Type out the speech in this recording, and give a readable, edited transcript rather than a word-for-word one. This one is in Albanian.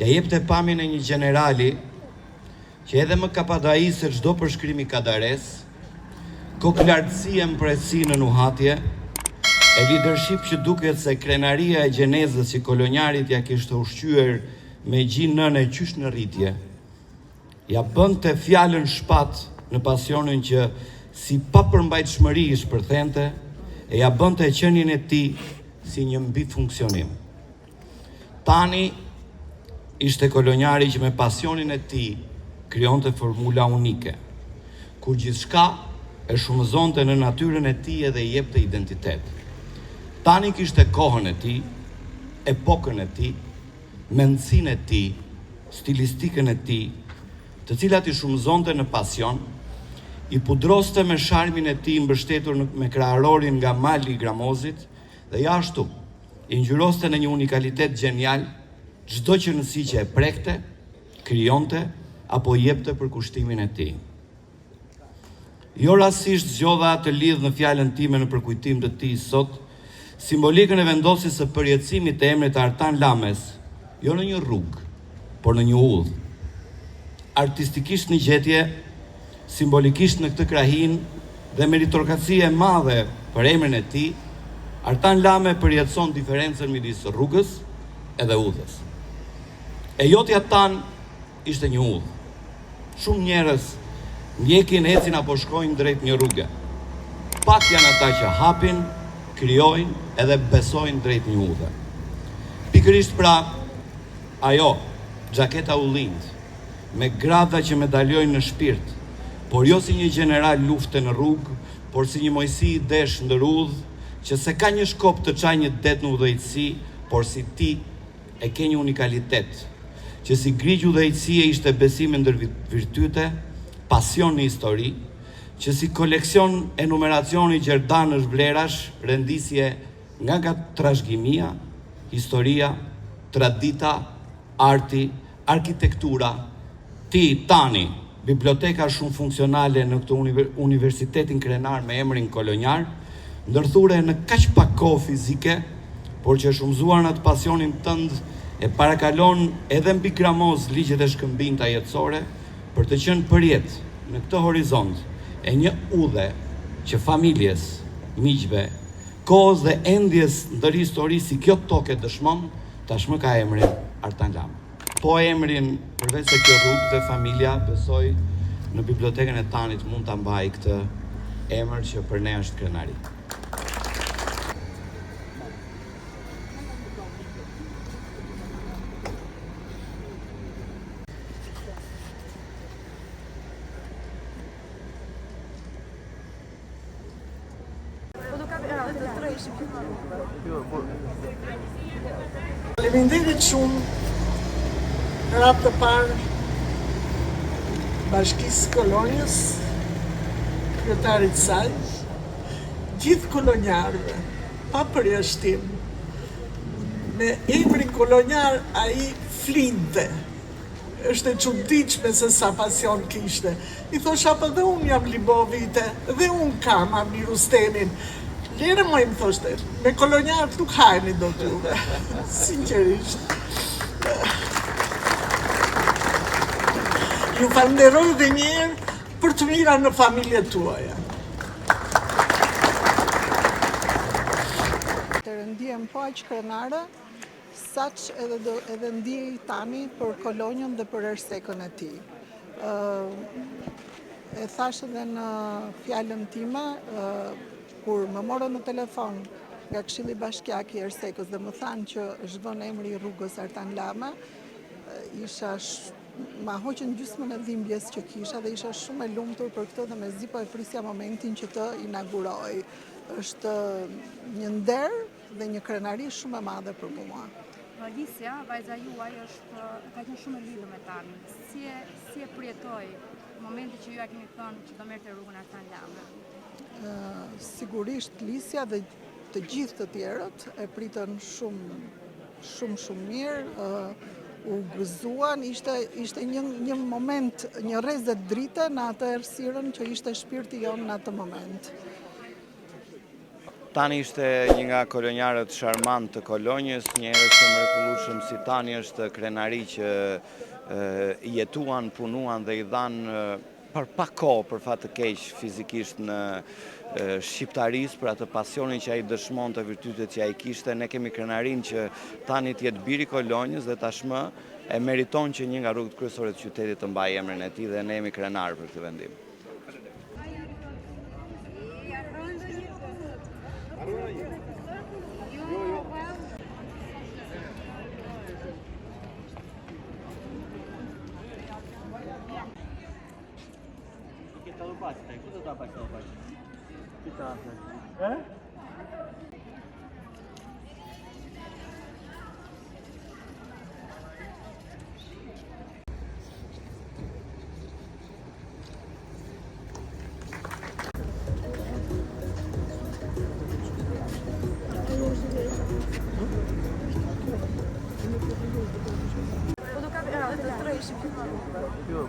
Ja jepte pamjen e një generali që edhe më kapadai se çdo përshkrim i kadares, koklartësi e mpresi në nuhatje, e leadership që duket se krenaria e gjenezës që kolonjarit ja kishte ushqyer me gjinë nënë qysh në rritje, ja bënte fjalën shpat në pasionin që si pa përmbajtshmëri i shpërthente, e ja bënte qenien e tij si një mbi funksionim. Tani ishte kolonjari që me pasionin e tij krijonte formula unike, ku gjithçka e shumëzonte në natyrën e tij edhe i jepte identitet. Tani kishte kohën e tij, epokën e tij, mendsinë e tij, stilistikën e tij, të cilat i shumëzonte në pasion, i pudroste me sharmin e tij mbështetur me kraharorin nga mali i gramozit dhe ashtu i ngjyroste në një unikalitet gjenial çdo qenë që e prekte, krijonte apo jepte për kushtimin e tij. Jo rastisht zgjodha të lidh në fjalën time në përkujtim të tij sot simbolikën e vendosjes së përjetësimit të emrit Artan Lames, jo në një rrugë, por në një udhë. Artistikisht në gjetje, simbolikisht në këtë krahin dhe meritokraci e madhe për emrin e tij, Artan Lame përjetëson diferencën midis rrugës edhe udhës. E jotja tan ishte një udhë. Shumë njerëz ndjekin, ecin apo shkojnë drejt një rruge. Pak janë ata që hapin, krijojnë edhe besojnë drejt një udhe. Pikërisht pra, ajo, xhaketa ullind, me grada që medaljojnë në shpirt, por jo si një general lufte në rrugë, por si një Mojsi i desh ndër udhë, që se ka një shkop të çajë një det në udhëheqësi, por si ti e ke një unikalitet, që si grigj udhëheqësie ishte besimi ndër virtyte, pasion në histori, që si koleksion e numeracioni gjerdanësh vlerash, rendisje nga trashëgimia, historia, tradita, arti, arkitektura, ti tani, biblioteka shumë funksionale në këtë universitetin krenar me emrin kolonjar, ndërthure në kaq pak kohë fizike, por që shumëzuar në të pasionin tënd e parakalon edhe mbi gramoz ligjet e shkëmbinta jetësore për të qenë përjet në këtë horizont e një udhe që familjes, miqve, kohës dhe endjes ndër histori si kjo toke dëshmon, tashmë ka emrin Artan Lame. Po emrin, përveç se kjo rrugë dhe familja, besoj në bibliotekën e Tanit mund ta mbaj këtë emër që për ne është krenari. Faleminderit shumë rapë të parë Bashkisë Kolonjës, kryetarit saj, gjithë kolonjarëve, pa përjashtim, me emrin kolonjar ai flinte. Është e çuditshme se sa pasion kishte. I thosha po dhe unë jam libovite, dhe unë kam Amirustemin. Lere më im thoshte, me kolonjarët nuk hajni do t'juve, sinqerisht. Ju falenderoj dhe njerë për të mira në familjet tuaja. Të rëndijem po aq krenare, saq edhe ndjej tani për kolonjën dhe për ersekën e tij. E thash edhe në fjalën time, kur më morën në telefon nga Këshilli Bashkiak i Ersekës dhe më thanë që është vënë emri i rrugës Artan Lame, ma hoqën gjysmën e dhimbjes që kisha dhe isha shumë e lumtur për këtë dhe mezi po e prisja momentin që të inauguroj. Është një nder dhe një krenari shumë e madhe për mua. Lisja, vajza juaj ka qenë shumë e lidhur me Tanin. Si e përjetoi momenti që ju ja keni thënë që do merrte rrugën Artan Lame? Sigurisht Lisja dhe të gjithë të tjerët e pritën shumë mirë, u gëzuan, ishte një moment, një rrezet drite në atë errësirën që ishte shpirti jonë në atë moment. Tani ishte një nga kolonjarët sharmant të Kolonjës, një herës të mrekullueshëm si Tani është krenari që jetuan, punuan dhe i dhanë për pak kohë për fat të keq fizikisht në shqiptarisë për atë pasionin që ai dëshmonte, virtytet që ai kishte. Ne kemi krenarin që Tani të jetë biri i Kolonjës dhe tashmë e meriton që një nga rrugët kryesore të qytetit të mbajë emrin e tij dhe ne jemi krenar për këtë vendim. Jo,